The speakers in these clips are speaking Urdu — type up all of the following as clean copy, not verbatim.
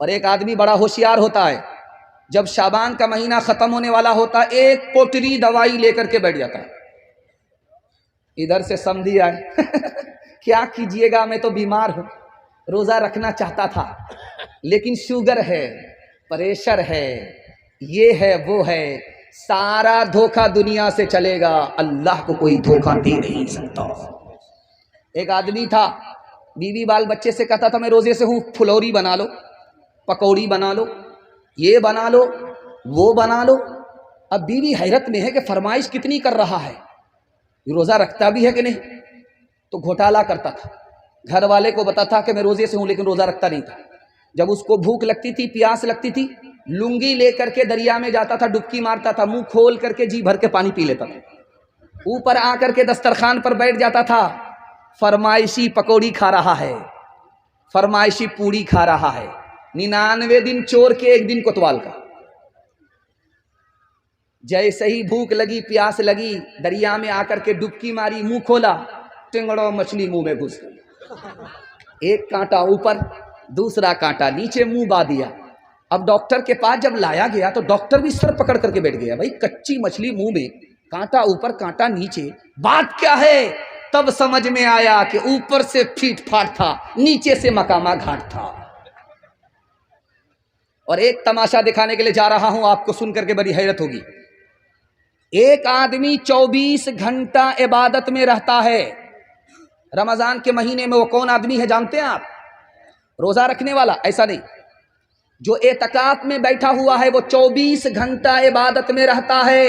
اور ایک آدمی بڑا ہوشیار ہوتا ہے، جب شعبان کا مہینہ ختم ہونے والا ہوتا ہے ایک پوٹری دوائی لے کر کے بیٹھ جاتا ہے، ادھر سے سمجھی آئے کیا کیجئے گا، میں تو بیمار ہوں، روزہ رکھنا چاہتا تھا لیکن شوگر ہے، پریشر ہے، یہ ہے وہ ہے، سارا دھوکہ دنیا سے چلے گا، اللہ کو کوئی دھوکہ دے نہیں سکتا۔ ایک آدمی تھا، بیوی بال بچے سے کہتا تھا میں روزے سے ہوں، پھلوری بنا لو، پکوڑی بنا لو، یہ بنا لو، وہ بنا لو۔ اب بیوی حیرت میں ہے کہ فرمائش کتنی کر رہا ہے، یہ روزہ رکھتا بھی ہے کہ نہیں، تو گھوٹالہ کرتا تھا، گھر والے کو بتاتا تھا کہ میں روزے سے ہوں لیکن روزہ رکھتا نہیں تھا۔ جب اس کو بھوک لگتی تھی، پیاس لگتی تھی، لنگی لے کر کے دریا میں جاتا تھا، ڈبکی مارتا تھا، منہ کھول کر کے جی بھر کے پانی پی لیتا تھا، اوپر آ کر کے دسترخوان پر بیٹھ جاتا تھا، فرمائشی پکوڑی کھا رہا ہے، فرمائشی پوڑی کھا رہا ہے، 99 دن چور کے 1 دن کوتوال کا۔ جیسے ہی بھوک لگی، پیاس لگی، دریا میں آ کر کے ڈبکی ماری، منہ کھولا، ٹنگڑوں مچھلی منہ میں گھس گئی، ایک کانٹا اوپر، دوسرا کانٹا نیچے، منہ با دیا۔ اب ڈاکٹر کے پاس جب لایا گیا تو ڈاکٹر بھی سر پکڑ کر کے بیٹھ گیا، بھائی کچی مچھلی منہ میں، کانٹا اوپر کانٹا نیچے، بات کیا ہے؟ تب سمجھ میں آیا کہ اوپر سے پھیٹ پھاٹ تھا، نیچے سے مقامہ گھاٹ تھا۔ اور ایک تماشا دکھانے کے لیے جا رہا ہوں، آپ کو سن کر کے بڑی حیرت ہوگی۔ ایک آدمی 24 گھنٹہ عبادت میں رہتا ہے، رمضان کے مہینے میں۔ وہ کون آدمی ہے جانتے ہیں آپ؟ روزہ رکھنے والا؟ ایسا نہیں، جو اعتکاف میں بیٹھا ہوا ہے وہ 24 گھنٹہ عبادت میں رہتا ہے،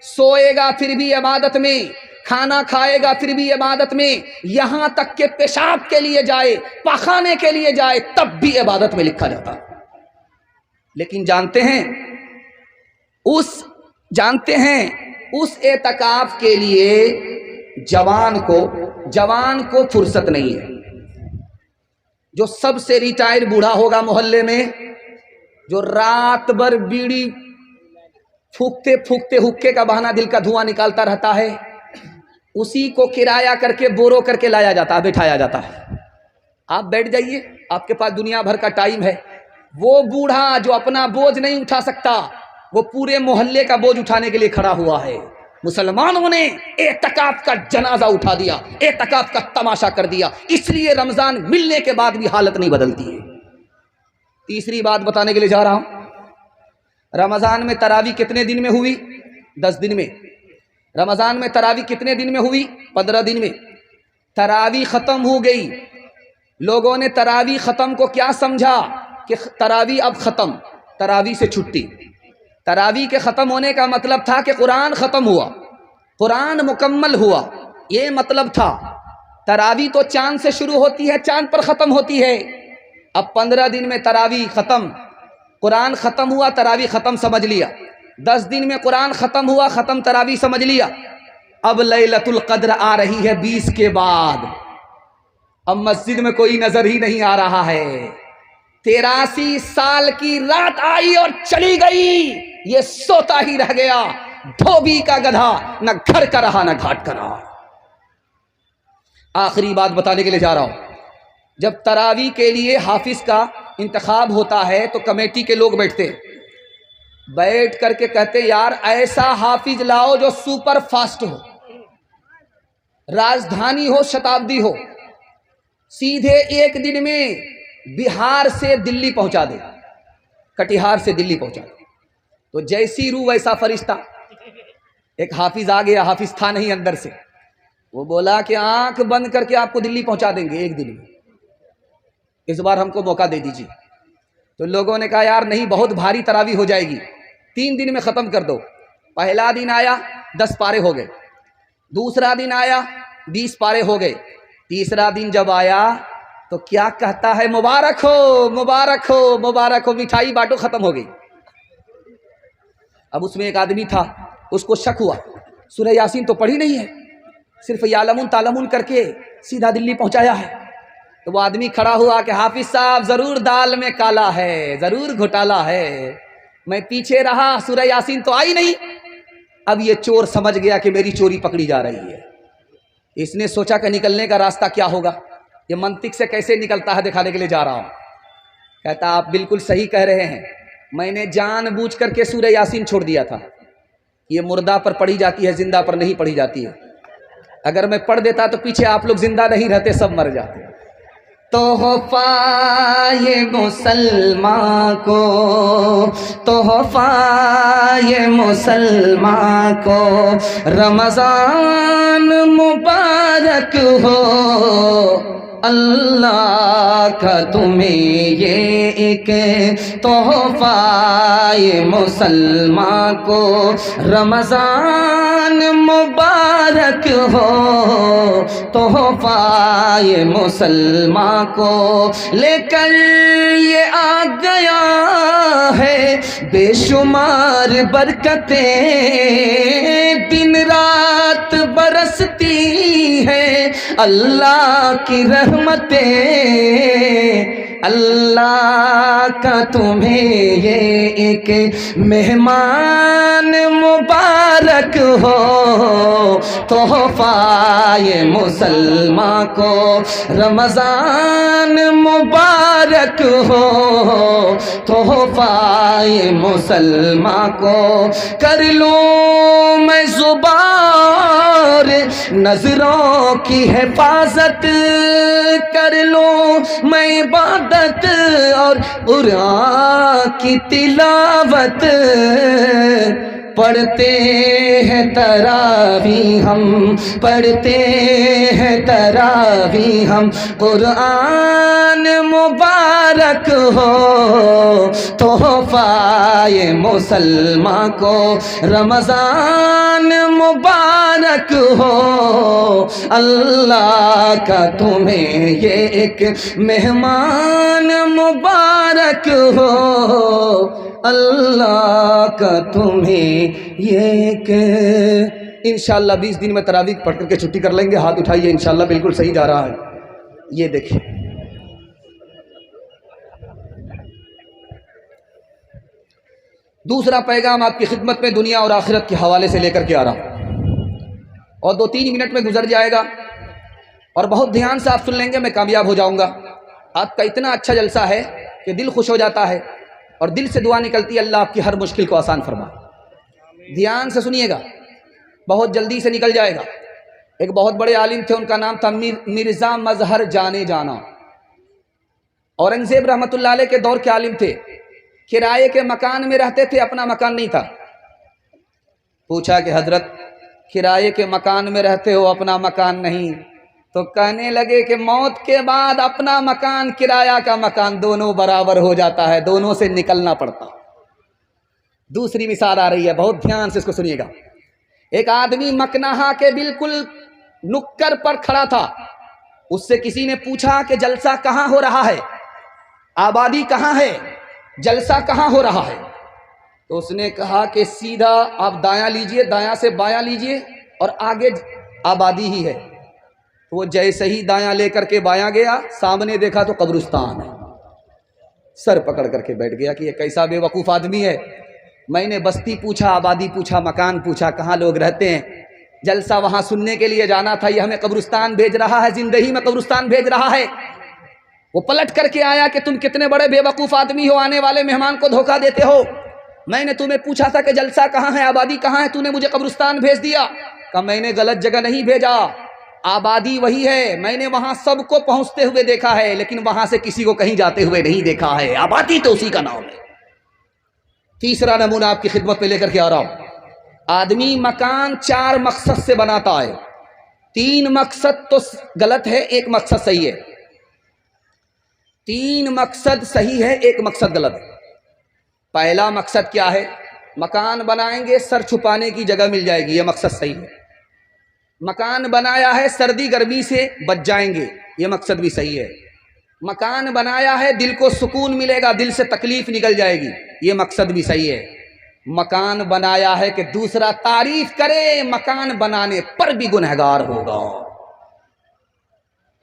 سوئے گا پھر بھی عبادت میں، کھانا کھائے گا پھر بھی عبادت میں، یہاں تک کہ پیشاب کے لیے جائے، پخانے کے لیے جائے، تب بھی عبادت میں لکھا جاتا۔ لیکن جانتے ہیں اس اعتکاف کے لیے جوان کو فرصت نہیں ہے۔ جو سب سے ریٹائر بوڑھا ہوگا محلے میں، جو رات بھر بیڑی پھونکتے پھونکتے حکے کا بہانہ دل کا دھواں نکالتا رہتا ہے، اسی کو کرایہ کر کے بورو کر کے لایا جاتا ہے، بٹھایا جاتا ہے، آپ بیٹھ جائیے، آپ کے پاس دنیا بھر کا ٹائم ہے۔ وہ بوڑھا جو اپنا بوجھ نہیں اٹھا سکتا، وہ پورے محلے کا بوجھ اٹھانے کے لیے کھڑا ہوا ہے۔ مسلمانوں نے اعتکاف کا جنازہ اٹھا دیا، اعتکاف کا تماشا کر دیا، اس لیے رمضان ملنے کے بعد بھی حالت نہیں بدلتی ہے۔ تیسری بات بتانے کے لیے جا رہا ہوں، رمضان میں تراویح کتنے دن میں ہوئی؟ 10 دن میں۔ رمضان میں تراویح کتنے دن میں ہوئی؟ 15 دن میں۔ تراویح ختم ہو گئی، لوگوں نے تراویح ختم کو کیا سمجھا کہ تراویح اب ختم، تراویح سے چھٹی۔ تراویح کے ختم ہونے کا مطلب تھا کہ قرآن ختم ہوا، قرآن مکمل ہوا، یہ مطلب تھا۔ تراویح تو چاند سے شروع ہوتی ہے، چاند پر ختم ہوتی ہے۔ اب 15 دن میں تراویح ختم، قرآن ختم ہوا، تراویح ختم سمجھ لیا۔ 10 دن میں قرآن ختم ہوا، ختم تراویح سمجھ لیا۔ اب لیلۃ القدر آ رہی ہے 20 کے بعد، اب مسجد میں کوئی نظر ہی نہیں آ رہا ہے۔ 83 سال کی رات آئی اور چلی گئی، یہ سوتا ہی رہ گیا، دھوبی کا گدھا، نہ گھر کا رہا نہ گھاٹ کا رہا۔ آخری بات بتانے کے لیے جا رہا ہوں، جب تراویح کے لیے حافظ کا انتخاب ہوتا ہے تو کمیٹی کے لوگ بیٹھتے ہیں، بیٹھ کر کے کہتے ہیں یار ایسا حافظ لاؤ جو سپر فاسٹ ہو، راجدھانی ہو، شتابدی ہو، سیدھے 1 دن میں بہار سے دلی پہنچا دے، کٹیہار سے دلی پہنچا دے۔ تو جیسی روح ویسا فرشتہ۔ ایک حافظ آ گیا، حافظ تھا نہیں اندر سے، وہ بولا کہ آنکھ بند کر کے آپ کو دلی پہنچا دیں گے 1 دن میں، اس بار ہم کو موقع دے دیجیے۔ تو لوگوں نے کہا یار نہیں، بہت بھاری تراویح ہو جائے گی، 3 دن میں ختم کر دو۔ پہلا دن آیا 10 پارے ہو گئے، دوسرا دن آیا 20 پارے ہو گئے، تیسرا دن جب آیا تو کیا کہتا ہے؟ مبارک ہو مبارک ہو مبارک ہو، مٹھائی بانٹو، ختم ہو گئی۔ اب اس میں ایک آدمی تھا، اس کو شک ہوا سورہ یاسین تو پڑھی نہیں ہے، صرف یعلمون تعلمون کر کے سیدھا دلی پہنچایا ہے۔ تو وہ آدمی کھڑا ہوا کہ حافظ صاحب ضرور دال میں کالا ہے، ضرور گھوٹالا ہے، میں پیچھے رہا سورہ یاسین تو آئی نہیں۔ اب یہ چور سمجھ گیا کہ میری چوری پکڑی جا رہی ہے، اس نے سوچا کہ نکلنے کا راستہ کیا ہوگا، یہ منطق سے کیسے نکلتا ہے دکھانے کے لیے جا رہا ہوں۔ کہتا آپ بالکل صحیح کہہ رہے ہیں، میں نے جان بوجھ کر کے سورہ یاسین چھوڑ دیا تھا، یہ مردہ پر پڑھی جاتی ہے، زندہ پر نہیں پڑھی جاتی ہے، اگر میں پڑھ دیتا تو پیچھے آپ لوگ زندہ نہیں رہتے، سب مر جاتے۔ تحفہ یہ مسلمان کو، تحفہ یہ مسلمان کو، رمضان مبارک ہو، اللہ کا تمہیں یہ ایک تحفہ یہ مسلمان کو، رمضان مبارک ہو، تحفہ یہ مسلمان کو، لے کر یہ آ گیا ہے بے شمار برکتیں، دن رات برستی ہے اللہ کی رحمتیں، اللہ کا تمہیں یہ ایک مہمان مبارک ہو، تحفہ یہ مسلمان کو، رمضان مبارک ہو، تحفہ یہ مسلمان کو، کر لوں میں زبان نظروں کی حفاظت، کر لوں میں عبادت اور قرآن کی تلاوت، پڑھتے ہیں تراویح ہم، پڑھتے ہیں تراویح ہم، قرآن مبارک ہو، تحفہ یہ مسلمان کو، رمضان مبارک ہو، اللہ کا تمہیں یہ ایک مہمان مبارک ہو، اللہ کا تمہیں یہ ایک۔ انشاءاللہ 20 دن میں تراویح پڑھ کر کے چھٹی کر لیں گے، ہاتھ اٹھائیے، انشاءاللہ بالکل صحیح جا رہا ہے۔ یہ دیکھیں دوسرا پیغام آپ کی خدمت میں دنیا اور آخرت کے حوالے سے لے کر کے آ رہا ہوں، اور 2-3 منٹ میں گزر جائے گا، اور بہت دھیان سے آپ سن لیں گے، میں کامیاب ہو جاؤں گا۔ آپ کا اتنا اچھا جلسہ ہے کہ دل خوش ہو جاتا ہے، اور دل سے دعا نکلتی ہے اللہ آپ کی ہر مشکل کو آسان فرما۔ دھیان سے سنیے گا، بہت جلدی سے نکل جائے گا۔ ایک بہت بڑے عالم تھے، ان کا نام تھا مرزا مظہر جانے جانا، اورنگزیب رحمۃ اللہ علیہ کے دور کے عالم تھے، کرائے کے مکان میں رہتے تھے، اپنا مکان نہیں تھا۔ پوچھا کہ حضرت کرائے کے مکان میں رہتے ہو، اپنا مکان نہیں، تو کہنے لگے کہ موت کے بعد اپنا مکان کرایہ کا مکان دونوں برابر ہو جاتا ہے، دونوں سے نکلنا پڑتا۔ دوسری مثال آ رہی ہے، بہت دھیان سے اس کو سنیے گا۔ ایک آدمی مکنہا کے بالکل نکر پر کھڑا تھا، اس سے کسی نے پوچھا کہ جلسہ کہاں ہو رہا ہے، آبادی کہاں ہے، جلسہ کہاں ہو رہا ہے؟ تو اس نے کہا کہ سیدھا آپ دایاں لیجئے، دایاں سے بایاں لیجئے، اور آگے آبادی ہی ہے۔ وہ جیسے ہی دایاں لے کر کے بایاں گیا، سامنے دیکھا تو قبرستان ہے۔ سر پکڑ کر کے بیٹھ گیا کہ یہ کیسا بے وقوف آدمی ہے، میں نے بستی پوچھا، آبادی پوچھا، مکان پوچھا، کہاں لوگ رہتے ہیں، جلسہ وہاں سننے کے لیے جانا تھا، یہ ہمیں قبرستان بھیج رہا ہے، زندگی میں قبرستان بھیج رہا ہے۔ وہ پلٹ کر کے آیا کہ تم کتنے بڑے بے وقوف آدمی ہو، آنے والے مہمان کو دھوکہ دیتے ہو، میں نے تمہیں پوچھا تھا کہ جلسہ کہاں ہے، آبادی کہاں ہے، تو نے مجھے قبرستان بھیج دیا۔ کہ میں نے غلط جگہ نہیں بھیجا، آبادی وہی ہے، میں نے وہاں سب کو پہنچتے ہوئے دیکھا ہے، لیکن وہاں سے کسی کو کہیں جاتے ہوئے نہیں دیکھا ہے، آبادی تو اسی کا نام ہے۔ تیسرا نمونہ آپ کی خدمت میں لے کر کے آ رہا ہوں۔ آدمی مکان 4 مقصد سے بناتا ہے، 3 مقصد تو غلط ہے، 1 مقصد صحیح ہے۔ 3 مقصد صحیح ہے، 1 مقصد غلط ہے۔ پہلا مقصد کیا ہے؟ مکان بنائیں گے، سر چھپانے کی جگہ مل جائے گی، یہ مقصد صحیح ہے۔ مکان بنایا ہے، سردی گرمی سے بچ جائیں گے، یہ مقصد بھی صحیح ہے۔ مکان بنایا ہے، دل کو سکون ملے گا، دل سے تکلیف نکل جائے گی، یہ مقصد بھی صحیح ہے۔ مکان بنایا ہے کہ دوسرا تعریف کرے، مکان بنانے پر بھی گنہگار ہوگا۔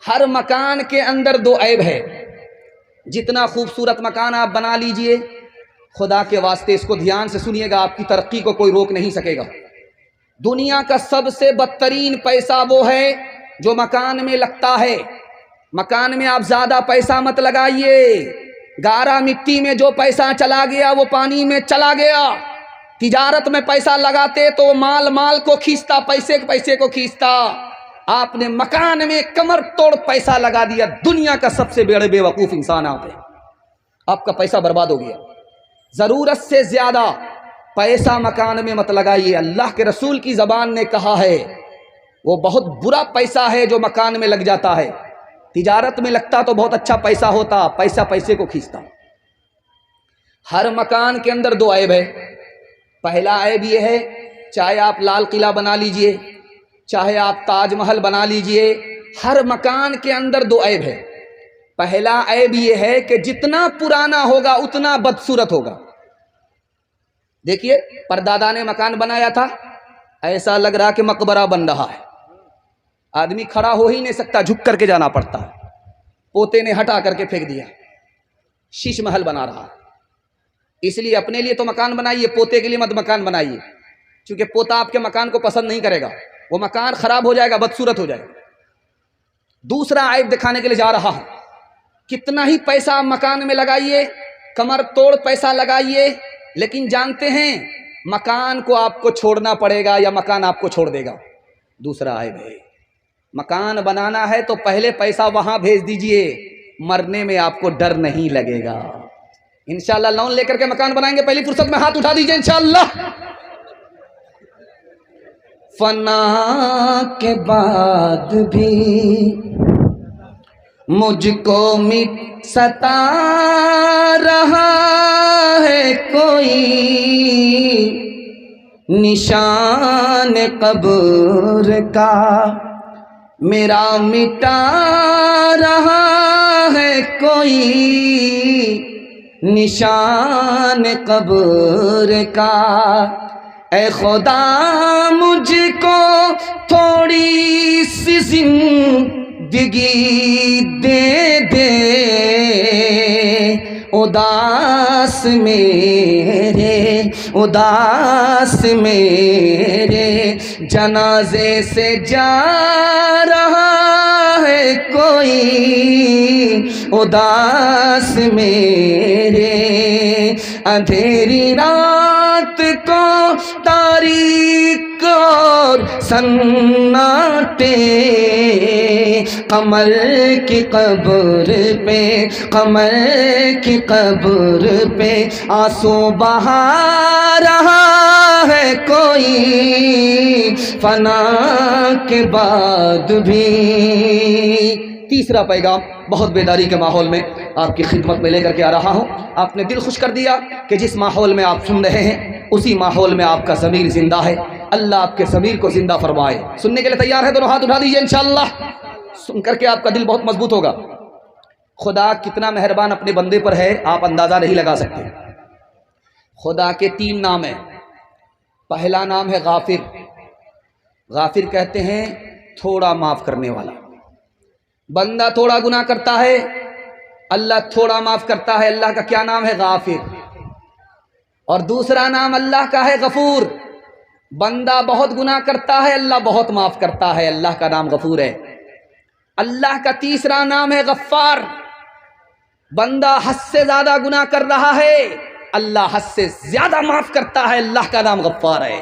ہر مکان کے اندر 2 عیب ہے۔ جتنا خوبصورت مکان آپ بنا لیجئے، خدا کے واسطے اس کو دھیان سے سنیے گا، آپ کی ترقی کو کوئی روک نہیں سکے گا۔ دنیا کا سب سے بدترین پیسہ وہ ہے جو مکان میں لگتا ہے۔ مکان میں آپ زیادہ پیسہ مت لگائیے، گارا مٹی میں جو پیسہ چلا گیا وہ پانی میں چلا گیا. تجارت میں پیسہ لگاتے تو مال کو کھینچتا، پیسے کو کھینچتا. آپ نے مکان میں کمر توڑ پیسہ لگا دیا. دنیا کا سب سے بڑے بے وقوف انسان آپ ہیں. آپ کا پیسہ برباد ہو گیا. ضرورت سے زیادہ پیسہ مکان میں مت لگائیے. اللہ کے رسول کی زبان نے کہا ہے وہ بہت برا پیسہ ہے جو مکان میں لگ جاتا ہے. تجارت میں لگتا تو بہت اچھا پیسہ ہوتا، پیسے کو کھینچتا. ہر مکان کے اندر دو عیب ہے. پہلا عیب یہ ہے، چاہے آپ لال قلعہ بنا لیجئے، چاہے آپ تاج محل بنا لیجئے، ہر مکان کے اندر دو عیب ہے. پہلا عیب یہ ہے کہ جتنا پرانا ہوگا اتنا بدصورت ہوگا. دیکھیے پردادا نے مکان بنایا تھا، ایسا لگ رہا کہ مقبرہ بن رہا ہے. آدمی کھڑا ہو ہی نہیں سکتا، جھک کر کے جانا پڑتا. پوتے نے ہٹا کر کے پھینک دیا، شیش محل بنا رہا. اس لیے اپنے لیے تو مکان بنائیے، پوتے کے لیے مت مکان بنائیے، کیونکہ پوتا آپ کے مکان کو پسند نہیں کرے گا. وہ مکان خراب ہو جائے گا، بدصورت ہو جائے گا. دوسرا عیب دکھانے کے لیے جا رہا ہوں. کتنا ہی پیسہ آپ مکان میں لگائیے، کمر توڑ پیسہ لگائیے، لیکن جانتے ہیں مکان کو آپ کو چھوڑنا پڑے گا یا مکان آپ کو چھوڑ دے گا. دوسرا عیب ہے. مکان بنانا ہے تو پہلے پیسہ وہاں بھیج دیجئے، مرنے میں آپ کو ڈر نہیں لگے گا. انشاءاللہ لون لے کر کے مکان بنائیں گے، پہلی فرصت میں ہاتھ اٹھا دیجئے انشاءاللہ. فنا کے بعد بھی مجھ کو ستا رہا ہے کوئی، نشان قبر کا میرا مٹا رہا ہے کوئی، نشان قبر کا. اے خدا مجھ کو تھوڑی سی زندگی دے دے، اداس میرے جنازے سے جا رہا ہے کوئی، اداس میرے. اندھیری رات کو تاریک اور سناٹے، قمر کی قبر پہ آنسو بہا رہا ہے کوئی، فنا کے بعد بھی. تیسرا پیغام بہت بیداری کے ماحول میں آپ کی خدمت میں لے کر کے آ رہا ہوں. آپ نے دل خوش کر دیا کہ جس ماحول میں آپ سن رہے ہیں اسی ماحول میں آپ کا ضمیر زندہ ہے. اللہ آپ کے ضمیر کو زندہ فرمائے. سننے کے لیے تیار ہے؟ دونوں ہاتھ اٹھا دیجئے انشاءاللہ. سن کر کے آپ کا دل بہت مضبوط ہوگا. خدا کتنا مہربان اپنے بندے پر ہے آپ اندازہ نہیں لگا سکتے. خدا کے 3 نام ہیں. پہلا نام ہے غافر. غافر کہتے ہیں تھوڑا معاف کرنے والا. بندہ تھوڑا گناہ کرتا ہے، اللہ تھوڑا معاف کرتا ہے. اللہ کا کیا نام ہے؟ غافر. اور دوسرا نام اللہ کا ہے غفور. بندہ بہت گناہ کرتا ہے، اللہ بہت معاف کرتا ہے. اللہ کا نام غفور ہے. اللہ کا تیسرا نام ہے غفار. بندہ حد سے زیادہ گناہ کر رہا ہے، اللہ حد سے زیادہ معاف کرتا ہے. اللہ کا نام غفار ہے.